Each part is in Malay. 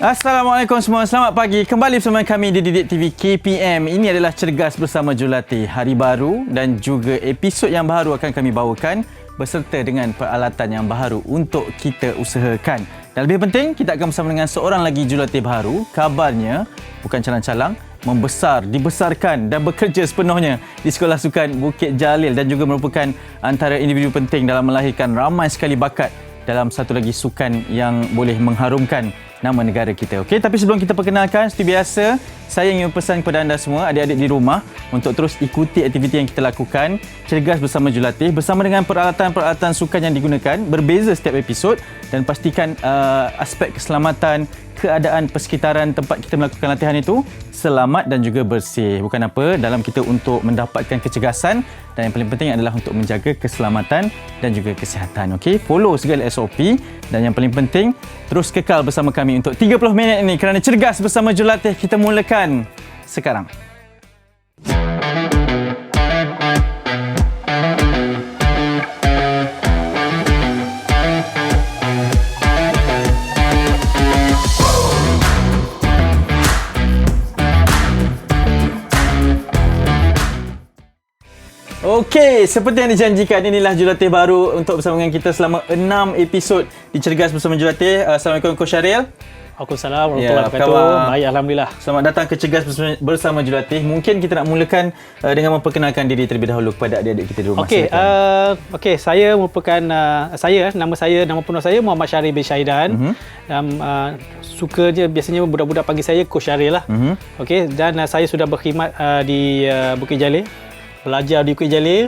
Assalamualaikum semua, selamat pagi. Kembali bersama kami di Didik TV KPM. Ini adalah Cergas Bersama Jurulatih. Hari baru dan juga episod yang baru akan kami bawakan beserta dengan peralatan yang baru untuk kita usahakan. Dan lebih penting, kita akan bersama dengan seorang lagi jurulatih baru. Kabarnya, bukan calang-calang, dibesarkan dan bekerja sepenuhnya di Sekolah Sukan Bukit Jalil dan juga merupakan antara individu penting dalam melahirkan ramai sekali bakat dalam satu lagi sukan yang boleh mengharumkan nama negara kita. Okey, tapi sebelum kita perkenalkan, seperti biasa, saya ingin pesan kepada anda semua, adik-adik di rumah, untuk terus ikuti aktiviti yang kita lakukan, Cergas Bersama Jurulatih, bersama dengan peralatan-peralatan sukan yang digunakan, berbeza setiap episod, dan pastikan aspek keselamatan, keadaan persekitaran tempat kita melakukan latihan itu selamat dan juga bersih. Bukan apa, dalam kita untuk mendapatkan kecergasan dan yang paling penting adalah untuk menjaga keselamatan dan juga kesihatan. Okey, follow segala SOP dan yang paling penting terus kekal bersama kami untuk 30 minit ini kerana Cergas Bersama Jurulatih kita mulakan sekarang. Okey, seperti yang dijanjikan, inilah jurulatih baru untuk bersama dengan kita selama 6 episod di Cergas Bersama Jurulatih. Assalamualaikum Coach Syaril. Waalaikumsalam warahmatullahi wabarakatuh. Baik, alhamdulillah. Selamat datang ke Cergas Bersama Jurulatih. Mungkin kita nak mulakan dengan memperkenalkan diri terlebih dahulu kepada adik-adik kita di rumah. Okey, saya merupakan nama penuh saya Muhammad Syaril bin Syahidan. Suka je biasanya budak-budak panggil saya Coach Syaril lah. Okey, dan saya sudah berkhidmat di Bukit Jalil. Belajar di Bukit Jalil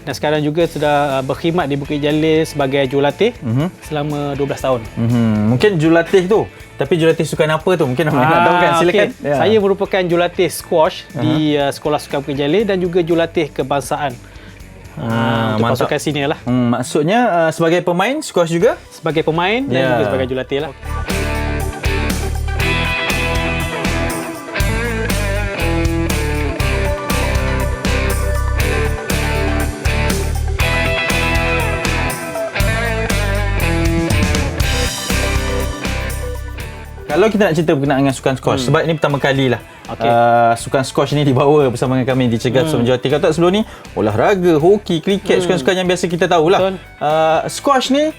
dan sekarang juga sudah berkhidmat di Bukit Jalil sebagai jurulatih selama 12 tahun. Mungkin jurulatih tu, tapi jurulatih sukan apa tu? Mungkin nak tahu kan? Silakan. Okay. Saya merupakan jurulatih squash di Sekolah Sukan Bukit Jalil dan juga jurulatih kebangsaan. Untuk pasukan senior lah. Maksudnya sebagai pemain squash juga? Sebagai pemain dan juga sebagai jurulatih lah. Kalau kita nak cerita berkenaan dengan sukan squash, sebab ini pertama kali lah sukan squash ini dibawa bersama dengan kami di Cergas Bersama Jurulatih. Kalau tak sebelum ni, olahraga, hoki, kriket, sukan-sukan yang biasa kita tahulah. Squash ni,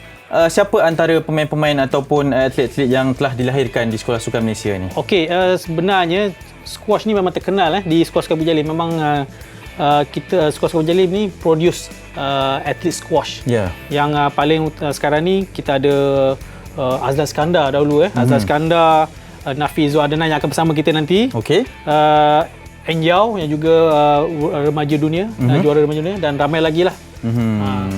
siapa antara pemain-pemain ataupun atlet-atlet yang telah dilahirkan di Sekolah Sukan Malaysia ni? Okey, sebenarnya squash ni memang terkenal di Sekolah Sukan Bukit Jalil. Memang kita Sekolah Sukan Bukit Jalil ni produce atlet squash. Yang paling sekarang ni kita ada Azlan Skandar dahulu Azlan Skandar, Nafiz Zuadana yang akan bersama kita nanti. Okey. Enjau yang juga remaja dunia, juara remaja dunia, dan ramai lagi lah.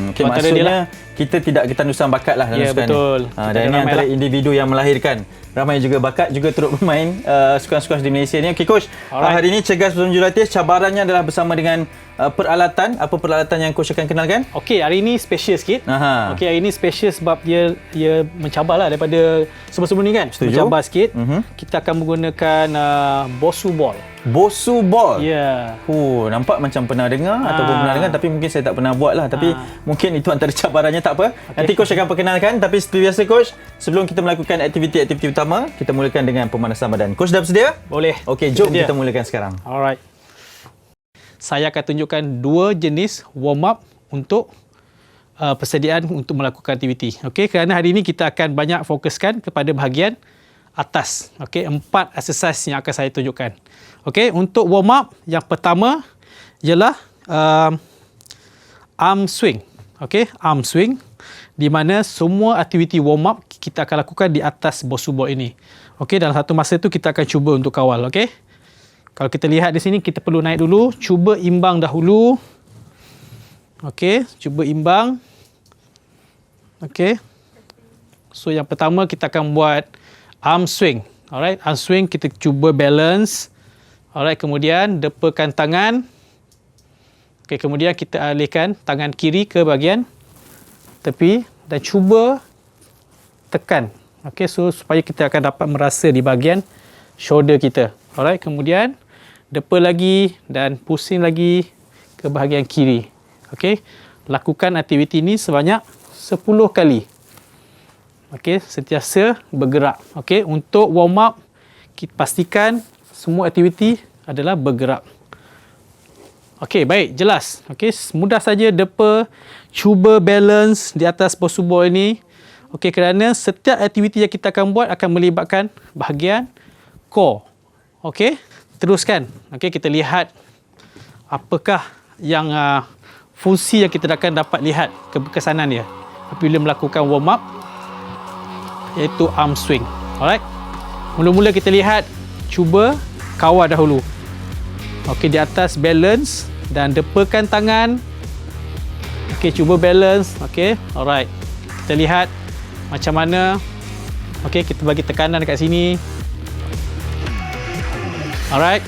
Okay, maksudnya kita tidak ketandusan bakat lah dalam sukan betul. Dan ini antara individu yang melahirkan ramai juga bakat juga turut bermain sukan-sukan di Malaysia ni. Okey Coach, hari ini Cergas Bersama Jurulatih, cabarannya adalah bersama dengan peralatan. Apa peralatan yang Coach akan kenalkan? Okey, hari ini special sikit. Okey, hari ini special sebab dia mencabar lah daripada sebelum-sebelum ni kan. Setuju. Mencabar sikit. Kita akan menggunakan Bosu Ball. Bosu Ball? Ya. Nampak macam pernah dengar ataupun pernah dengar, tapi mungkin saya tak pernah buat lah. Tapi mungkin itu antara cabarannya, tak apa. Nanti Coach akan perkenalkan. Tapi seperti biasa Coach, sebelum kita melakukan aktiviti-aktiviti utama, kita mulakan dengan pemanasan badan. Coach dah bersedia? Boleh. Okey, jom kita mulakan sekarang. Alright. Saya akan tunjukkan 2 jenis warm up untuk persediaan untuk melakukan aktiviti. Okey, kerana hari ini kita akan banyak fokuskan kepada bahagian atas. Okey, 4 exercise yang akan saya tunjukkan. Okey, untuk warm up yang pertama ialah arm swing. Okey, arm swing di mana semua aktiviti warm up kita akan lakukan di atas Bosu Ball ini. Okey, dalam satu masa tu kita akan cuba untuk kawal. Okey. Kalau kita lihat di sini, kita perlu naik dulu, cuba imbang dahulu. Okey, cuba imbang. Okey. So yang pertama kita akan buat arm swing. Alright, arm swing kita cuba balance. Alright, kemudian depakan tangan. Okey, kemudian kita alihkan tangan kiri ke bahagian tepi dan cuba tekan. Okey, so supaya kita akan dapat merasa di bahagian shoulder kita. Alright, kemudian depa lagi dan pusing lagi ke bahagian kiri. Okey, lakukan aktiviti ini sebanyak 10 kali. Okey, sentiasa bergerak. Okey, untuk warm up kita pastikan semua aktiviti adalah bergerak. Okey, baik, jelas. Okey, mudah saja depa cuba balance di atas posture ball ini. Okey, kerana setiap aktiviti yang kita akan buat akan melibatkan bahagian core. Okey, teruskan. Okey, kita lihat apakah yang fungsi yang kita akan dapat lihat keberkesanan dia apabila melakukan warm up, iaitu arm swing. Alright. Mula-mula kita lihat, cuba kawal dahulu. Okey, di atas balance dan depakan tangan. Okey, cuba balance. Okey, alright. Kita lihat macam mana. Okey, kita bagi tekanan dekat sini. Alright.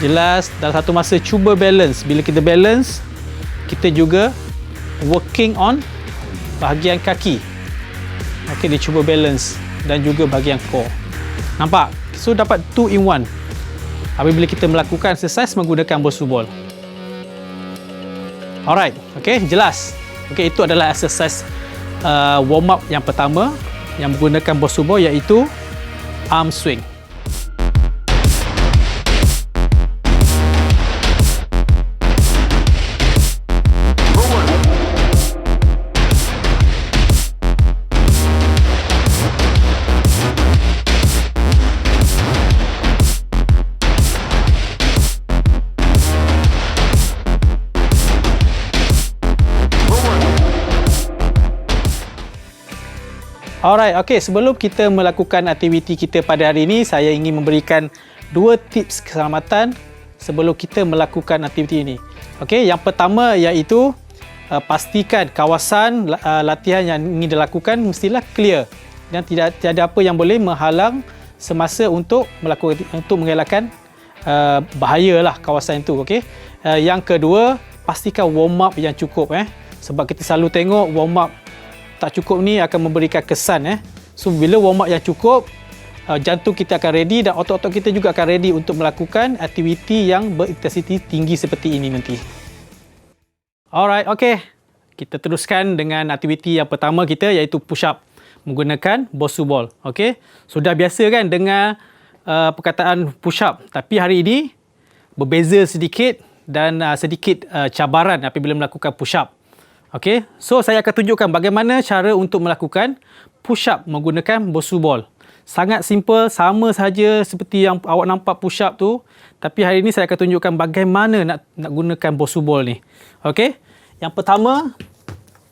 Jelas, dalam satu masa cuba balance. Bila kita balance, kita juga working on bahagian kaki. Okey, dia cuba balance dan juga bahagian core. Nampak? So, dapat 2 in 1 apabila kita melakukan exercise menggunakan posture ball. Alright, okey, jelas. Okey, itu adalah exercise warm up yang pertama yang menggunakan posture ball, iaitu arm swing. Alright, okay, sebelum kita melakukan aktiviti kita pada hari ini, saya ingin memberikan 2 tips keselamatan sebelum kita melakukan aktiviti ini. Okay, yang pertama iaitu pastikan kawasan latihan yang ingin dilakukan mestilah clear dan tiada apa yang boleh menghalang semasa untuk mengelakkan bahayalah kawasan itu. Okay. Yang kedua, pastikan warm up yang cukup. Sebab kita selalu tengok warm up tak cukup ni akan memberikan kesan. So bila warm up yang cukup, jantung kita akan ready dan otot-otot kita juga akan ready untuk melakukan aktiviti yang berintensiti tinggi seperti ini nanti. Alright, okay. Kita teruskan dengan aktiviti yang pertama kita, iaitu push up menggunakan posture ball. Okay. Sudah biasa kan dengar perkataan push up, tapi hari ini berbeza sedikit dan sedikit cabaran apabila melakukan push up. Okey, so saya akan tunjukkan bagaimana cara untuk melakukan push up menggunakan posture ball. Sangat simple, sama saja seperti yang awak nampak push up tu, tapi hari ini saya akan tunjukkan bagaimana nak gunakan posture ball ni. Okey, yang pertama,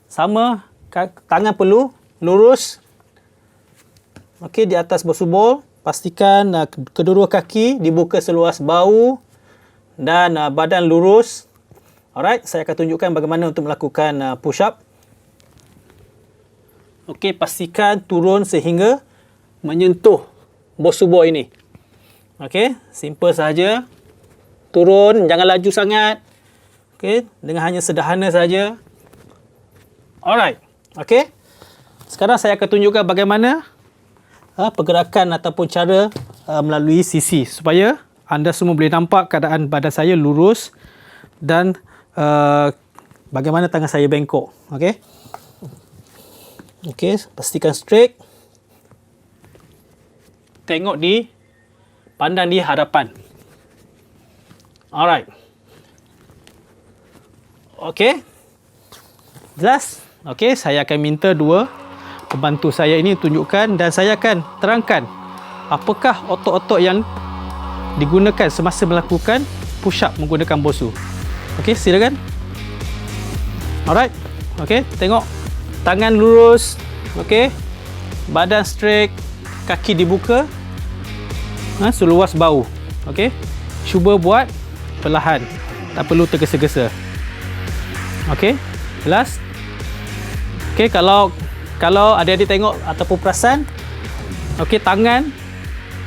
sama, tangan perlu lurus. Okey, di atas posture ball, pastikan kedua kaki dibuka seluas bahu dan badan lurus. Alright, saya akan tunjukkan bagaimana untuk melakukan push up. Okey, pastikan turun sehingga menyentuh posture ball ini. Okey, simple saja. Turun, jangan laju sangat. Okey, dengan hanya sederhana saja. Alright. Okey. Sekarang saya akan tunjukkan bagaimana pergerakan ataupun cara melalui sisi supaya anda semua boleh nampak keadaan badan saya lurus dan bagaimana tangan saya bengkok. Okey. Okey, pastikan straight. Tengok pandang di hadapan. Alright. Okey. Jelas? Okey, saya akan minta 2 pembantu saya ini tunjukkan dan saya akan terangkan apakah otot-otot yang digunakan semasa melakukan push up menggunakan posture. Okey, silakan. Alright. Okey, tengok. Tangan lurus. Okey. Badan straight. Kaki dibuka. Seluas bahu. Okey. Cuba buat perlahan. Tak perlu tergesa-gesa. Okey. Jelas? Okey, kalau adik-adik tengok ataupun perasan, okey, tangan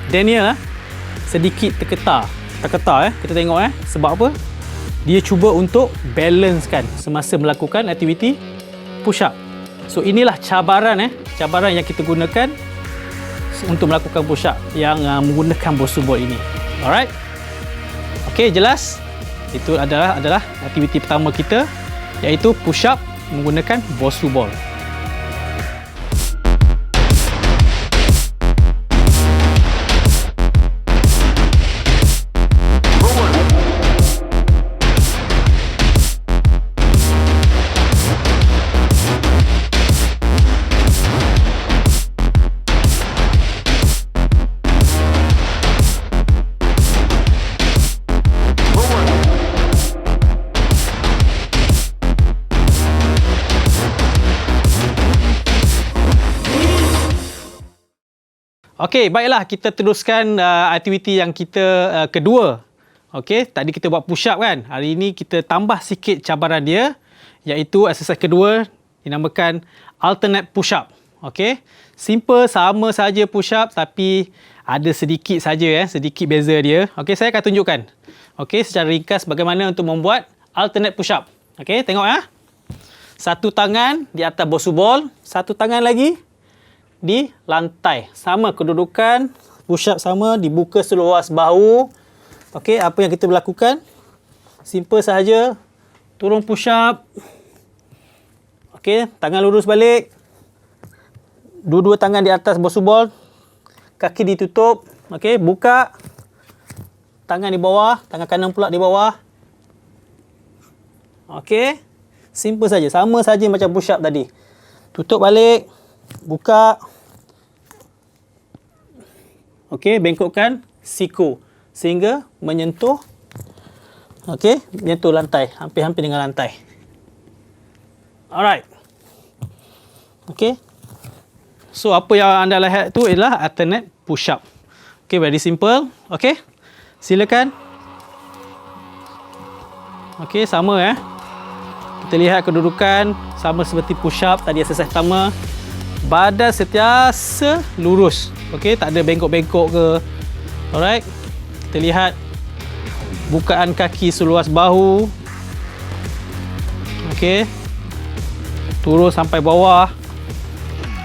Daniel sedikit terketar. Kita tengok sebab apa? Dia cuba untuk balancekan semasa melakukan aktiviti push up. So inilah cabaran yang kita gunakan untuk melakukan push up yang menggunakan posture ball ini. Alright. Okey, jelas? Itu adalah aktiviti pertama kita, iaitu push up menggunakan posture ball. Okey, baiklah, kita teruskan aktiviti yang kita kedua. Okey, tadi kita buat push up kan. Hari ini kita tambah sikit cabaran dia, iaitu exercise kedua dinamakan alternate push up. Okey, simple, sama saja push up tapi ada sedikit saja sedikit beza dia. Okey, saya akan tunjukkan. Okey, secara ringkas bagaimana untuk membuat alternate push up. Okey, tengok ya. Satu tangan di atas bosu bol, satu tangan lagi di lantai. Sama kedudukan, push up sama, dibuka seluas bahu. Okey, apa yang kita lakukan? Simple sahaja. Turun push up. Okey, tangan lurus balik. Dua-dua tangan di atas bosu bol. Kaki ditutup. Okey, buka. Tangan di bawah, tangan kanan pula di bawah. Okey. Simple saja, sama saja macam push up tadi. Tutup balik, buka. Okey, bengkokkan siku sehingga menyentuh menyentuh lantai, hampir-hampir dengan lantai. Alright. Okey. So apa yang anda lihat tu ialah alternate push up. Okey, very simple. Okey. Silakan. Okey, sama Kita lihat kedudukan sama seperti push up tadi exercise pertama. Badan sentiasa lurus. Okey, tak ada bengkok-bengkok ke. Alright. Kita lihat bukaan kaki seluas bahu. Okey. Turun sampai bawah.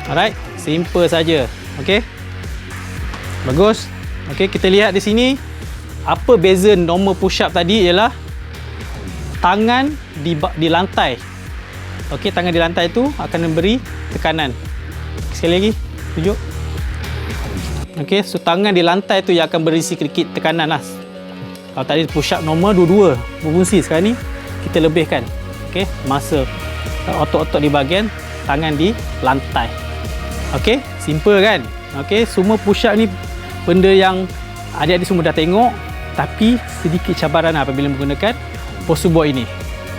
Alright, simple saja. Okey. Bagus. Okey, kita lihat di sini apa beza normal push up tadi ialah tangan di lantai. Okey, tangan di lantai itu akan memberi tekanan. Sekali lagi, tunjuk. Okey, so tangan di lantai tu yang akan beri sedikit tekanan lah. Kalau tadi push up normal dua-dua berfungsi, sekarang ni kita lebihkan. Okey, masa otot-otot di bahagian tangan di lantai. Okey, simple kan? Okey, semua push up ni benda yang adik-adik semua dah tengok, tapi sedikit cabaran apabila menggunakan postur buat ini.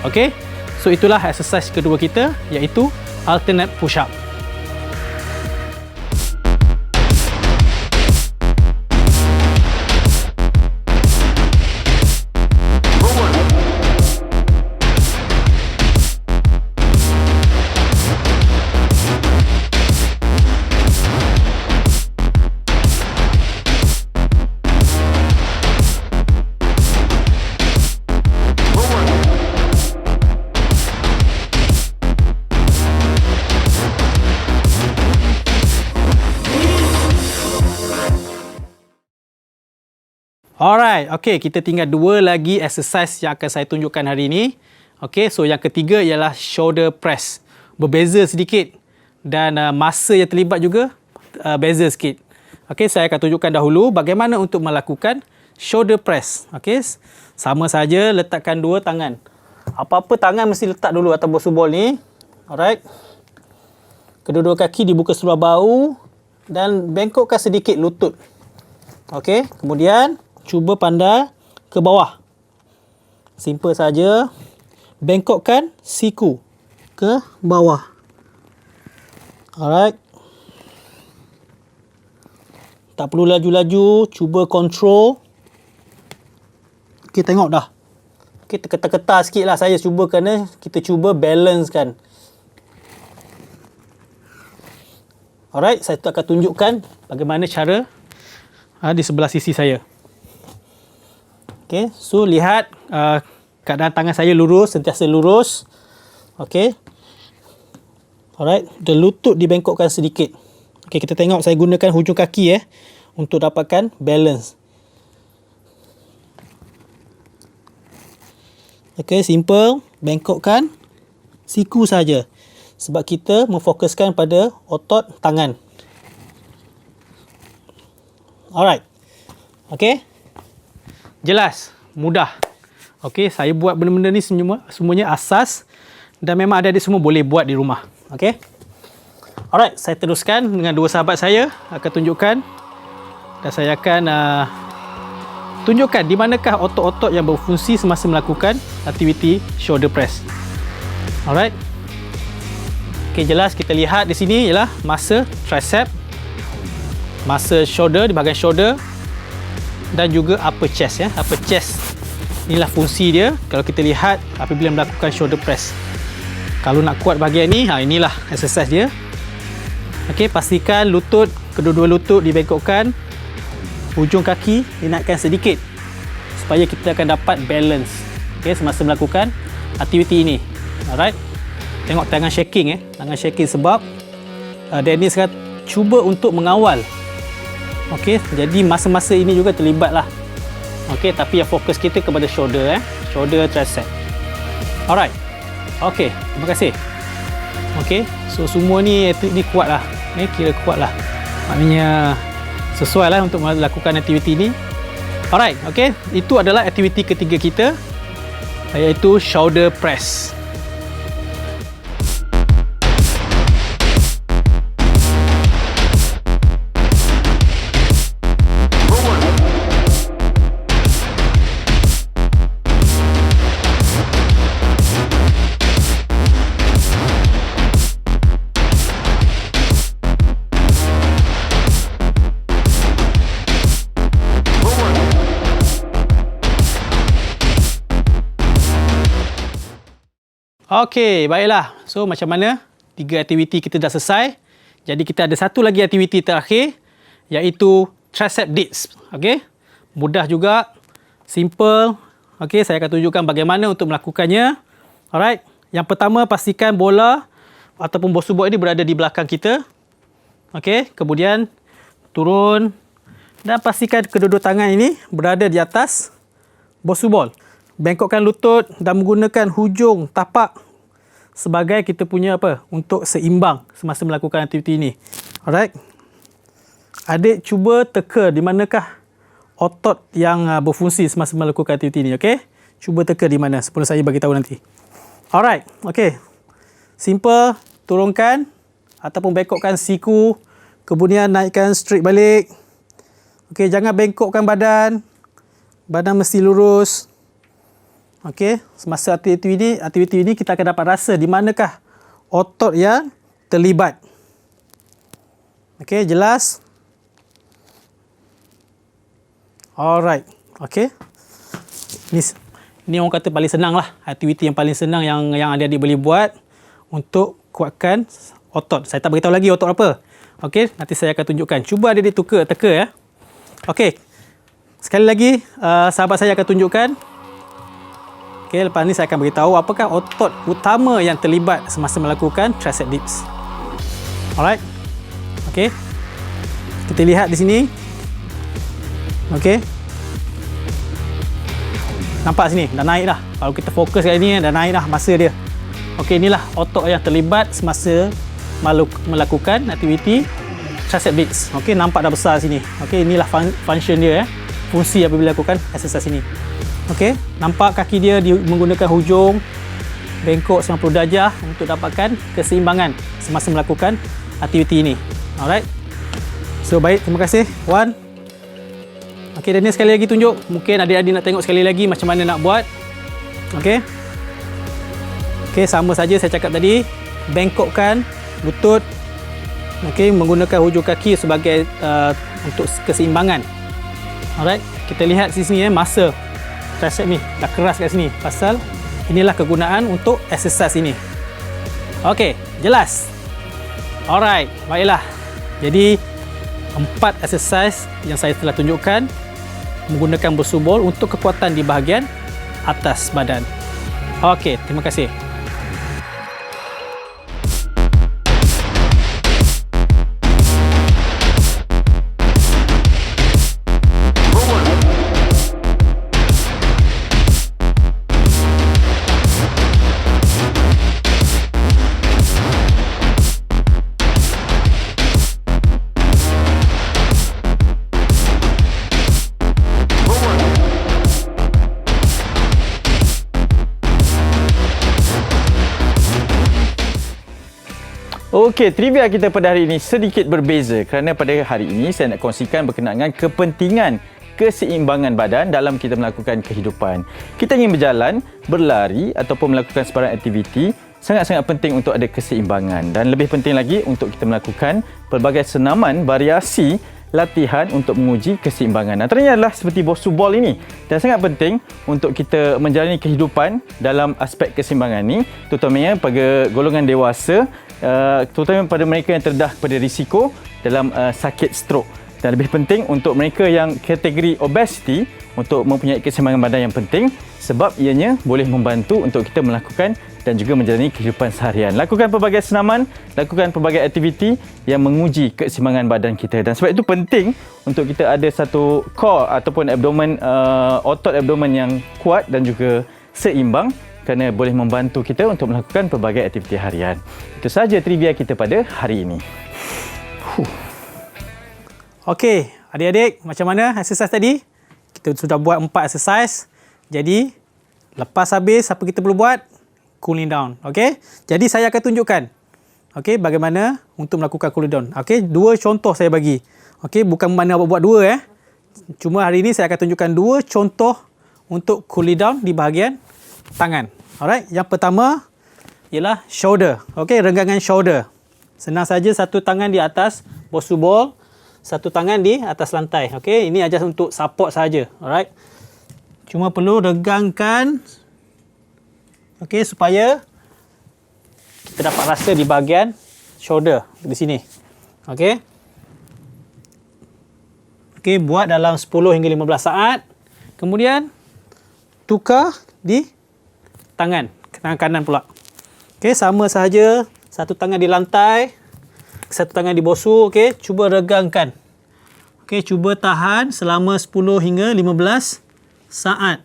Okey, so itulah exercise kedua kita, iaitu alternate push up. Alright, okay, kita tinggal dua lagi exercise yang akan saya tunjukkan hari ini. Okay, so yang ketiga ialah shoulder press. Berbeza sedikit dan masa yang terlibat juga beza sikit. Okay, saya akan tunjukkan dahulu bagaimana untuk melakukan shoulder press. Okay, sama saja letakkan dua tangan. Apa-apa tangan mesti letak dulu atas bosu bol ni. Alright. Kedua-dua kaki dibuka seluar bahu dan bengkokkan sedikit lutut. Okay, kemudian cuba pandai ke bawah. Simple saja. Bengkokkan siku ke bawah. Alright. Tak perlu laju-laju. Cuba control. Okay, tengok dah. Okay, terketar-ketar sikit lah saya cuba kerana kita cuba balance kan. Alright, saya akan tunjukkan bagaimana cara di sebelah sisi saya. Okay, so lihat keadaan tangan saya lurus, sentiasa lurus. Okay. Alright, the lutut dibengkokkan sedikit. Okay, kita tengok saya gunakan hujung kaki untuk dapatkan balance. Okay, simple. Bengkokkan siku saja. Sebab kita memfokuskan pada otot tangan. Alright. Okay. Jelas, mudah. Okey, saya buat benda-benda ni semuanya asas dan memang adik-adik semua boleh buat di rumah. Okey. Alright, saya teruskan dengan dua sahabat saya akan tunjukkan dan saya akan tunjukkan di manakah otot-otot yang berfungsi semasa melakukan aktiviti shoulder press. Alright. Okey, jelas kita lihat di sini ialah masa tricep. Muscle shoulder, di bahagian shoulder dan juga upper chest ya. Upper chest inilah fungsi dia kalau kita lihat apabila melakukan shoulder press. Kalau nak kuat bahagian ni, inilah exercise dia. Okey, pastikan lutut, kedua-dua lutut dibengkokkan. Hujung kaki dinaikkan sedikit supaya kita akan dapat balance. Okey, semasa melakukan aktiviti ini. Alright. Tengok tangan shaking tangan shaking sebab Dennis kan cuba untuk mengawal. Okey, jadi masa-masa ini juga terlibatlah. Okey, tapi yang fokus kita kepada shoulder shoulder tricep. Alright. Okey, terima kasih. Okey, so semua ni kuatlah. Kira kuatlah. Maknanya sesuai lah untuk melakukan aktiviti ini. Alright, okey. Itu adalah aktiviti ketiga kita, iaitu shoulder press. Okey, baiklah. So, macam mana? 3 aktiviti kita dah selesai. Jadi, kita ada satu lagi aktiviti terakhir, iaitu tricep dips. Okey? Mudah juga. Simple. Okey, saya akan tunjukkan bagaimana untuk melakukannya. Alright. Yang pertama, pastikan bola ataupun ball support ini berada di belakang kita. Okey, kemudian turun dan pastikan kedua-dua tangan ini berada di atas ball support. Bengkokkan lutut dan menggunakan hujung tapak sebagai kita punya untuk seimbang semasa melakukan aktiviti ini. Alright. Adik cuba teka di manakah otot yang berfungsi semasa melakukan aktiviti ini. Okey? Cuba teka di mana sebelum saya bagi tahu nanti. Alright. Okey. Simple. Turunkan ataupun bengkokkan siku. Kemudian naikkan straight balik. Okey, jangan bengkokkan badan. Badan mesti lurus. Okey, semasa aktiviti ini kita akan dapat rasa di manakah otot yang terlibat. Okey, jelas? Alright. Okey. Ini orang kata paling senang lah. Aktiviti yang paling senang yang adik-adik boleh buat untuk kuatkan otot. Saya tak beritahu lagi otot apa. Okey, nanti saya akan tunjukkan. Cuba adik-adik teka ya. Okey. Sekali lagi, sahabat saya akan tunjukkan. Okey, lepas ni saya akan beritahu apakah otot utama yang terlibat semasa melakukan tricep dips. Alright. Okey. Kita lihat di sini. Okey. Nampak sini, dah naik dah. Kalau kita fokus kat ini, dah naik dah masa dia. Okey, inilah otot yang terlibat semasa melakukan aktiviti tricep dips. Okey, nampak dah besar sini. Okey, inilah function dia fungsi apabila lakukan exercise ini. Okey, nampak kaki dia menggunakan hujung bengkok 90 darjah untuk dapatkan keseimbangan semasa melakukan aktiviti ini. Alright. So, baik. Terima kasih. Wan. Okey, Daniel sekali lagi tunjuk. Mungkin adik-adik nak tengok sekali lagi macam mana nak buat. Okey. Okey, sama saja saya cakap tadi. Bengkokkan lutut. Okey, menggunakan hujung kaki sebagai untuk keseimbangan. Alright. Kita lihat di sini masa tricep ni dah keras kat sini pasal inilah kegunaan untuk exercise ini. Okey, jelas. Alright, baiklah. Jadi 4 exercise yang saya telah tunjukkan menggunakan bersubol untuk kekuatan di bahagian atas badan. Okey, terima kasih. Okey, trivia kita pada hari ini sedikit berbeza kerana pada hari ini saya nak kongsikan berkenaan dengan kepentingan keseimbangan badan dalam kita melakukan kehidupan. Kita ingin berjalan, berlari ataupun melakukan sebarang aktiviti, sangat-sangat penting untuk ada keseimbangan dan lebih penting lagi untuk kita melakukan pelbagai senaman variasi latihan untuk menguji keseimbangan. Antaranya adalah seperti Bosu Ball ini. Dan sangat penting untuk kita menjalani kehidupan dalam aspek keseimbangan ini, terutamanya pada golongan dewasa, terutama pada mereka yang terdedah kepada risiko dalam sakit stroke. Dan lebih penting untuk mereka yang kategori obesity, untuk mempunyai keseimbangan badan yang penting sebab ianya boleh membantu untuk kita melakukan dan juga menjalani kehidupan seharian. Lakukan pelbagai senaman, lakukan pelbagai aktiviti yang menguji keseimbangan badan kita. Dan sebab itu penting untuk kita ada satu core ataupun abdomen, otot abdomen yang kuat dan juga seimbang kerana boleh membantu kita untuk melakukan pelbagai aktiviti harian. Itu sahaja trivia kita pada hari ini. Okey, adik-adik, macam mana exercise tadi? Kita sudah buat 4 exercise. Jadi, lepas habis, apa kita perlu buat? Cooling down. Okey? Jadi, saya akan tunjukkan. Okey, bagaimana untuk melakukan cooling down. Okey, 2 contoh saya bagi. Okey, bukan mana awak buat 2 . Cuma hari ini saya akan tunjukkan 2 contoh untuk cooling down di bahagian tangan. Alright, yang pertama ialah shoulder. Okey, renggangan shoulder. Senang saja, satu tangan di atas Bosu Ball, satu tangan di atas lantai. Okey, ini aja untuk support saja. Alright. Cuma perlu regangkan, okey, supaya kita dapat rasa di bahagian shoulder di sini. Okey. Okey, buat dalam 10 hingga 15 saat. Kemudian tukar di tangan kanan pula. Okey, sama sahaja, satu tangan di lantai, satu tangan di bosu. Okey, cuba regangkan. Okey, cuba tahan selama 10 hingga 15 saat.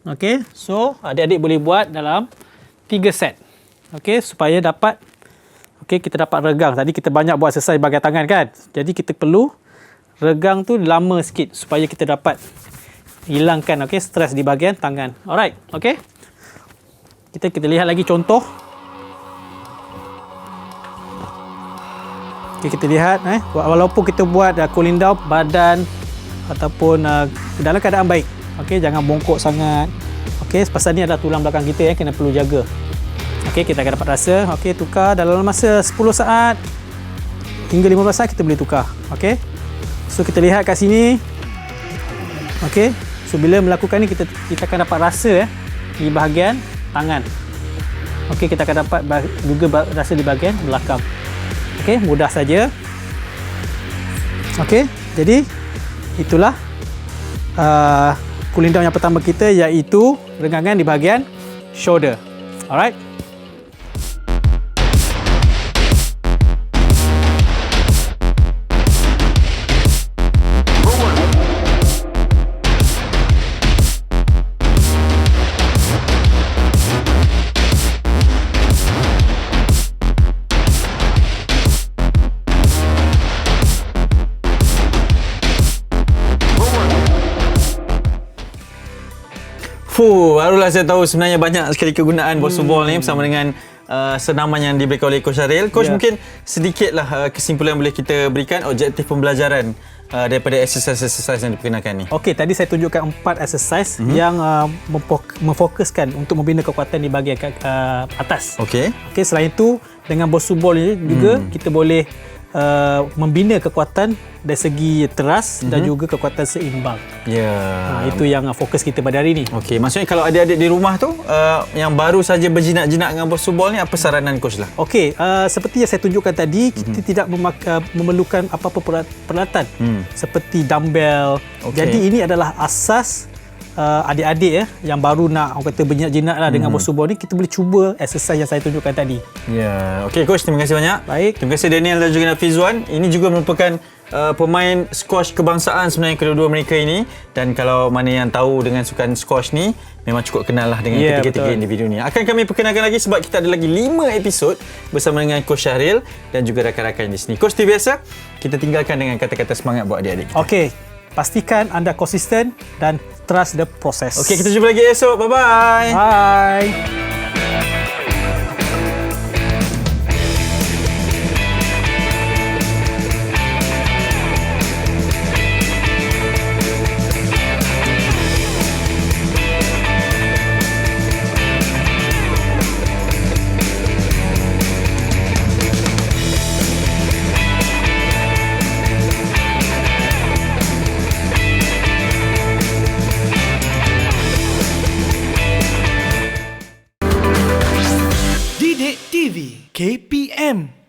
Okey, so adik-adik boleh buat dalam 3 set. Okey, supaya dapat, okey, kita dapat regang. Tadi kita banyak buat exercise bahagian tangan kan. Jadi kita perlu regang tu lama sikit supaya kita dapat hilangkan, okey, stres di bahagian tangan. Alright, okey. Kita lihat lagi contoh. Okay, kita lihat walaupun kita buat cooling down badan ataupun dalam keadaan baik. Okey, jangan bongkok sangat. Okey, pasal ni adalah tulang belakang kita kena perlu jaga. Okey, kita akan dapat rasa. Okey, tukar dalam masa 10 saat hingga 15 saat kita boleh tukar. Okey. So kita lihat kat sini. Okey. So bila melakukan ni kita akan dapat rasa di bahagian tangan. Okey, kita akan dapat juga rasa di bahagian belakang. Okey, mudah saja. Okey, jadi itulah cooling down yang pertama kita, iaitu renggangan di bahagian shoulder. Alright. Barulah saya tahu sebenarnya banyak sekali kegunaan Bosu Ball ni bersama dengan senaman yang diberikan oleh Coach Syaril. Coach, mungkin sedikitlah kesimpulan boleh kita berikan objektif pembelajaran daripada exercise yang diperkenalkan ni. Okey, tadi saya tunjukkan 4 exercise yang memfokuskan untuk membina kekuatan di bahagian atas. Okey, selain itu dengan Bosu Ball ni juga kita boleh membina kekuatan dari segi teras dan juga kekuatan seimbang. Itu yang fokus kita pada hari ini. Okey, maksudnya kalau adik-adik di rumah tu yang baru saja berjinak-jinak dengan Bosu Ball ni, apa saranan coach lah? Okey, seperti yang saya tunjukkan tadi, kita tidak memerlukan apa-apa peralatan seperti dumbbell. Jadi ini adalah asas adik-adik yang baru nak orang kata berjinak-jinak lah dengan Bosu Ball ni, kita boleh cuba exercise yang saya tunjukkan tadi. Okey coach, terima kasih banyak. Baik. Terima kasih Daniel dan juga Nafizwan. Ini juga merupakan pemain squash kebangsaan sebenarnya kedua-dua mereka ini, dan kalau mana yang tahu dengan sukan squash ni memang cukup kenal lah dengan ketiga-tiga individu ni. Akan kami perkenalkan lagi sebab kita ada lagi 5 episod bersama dengan Coach Syahril dan juga rakan-rakan di sini. Coach, seperti biasa kita tinggalkan dengan kata-kata semangat buat adik-adik kita. Okey, pastikan anda konsisten dan trust the process. Okey, kita jumpa lagi esok. Bye-bye. Bye. KPM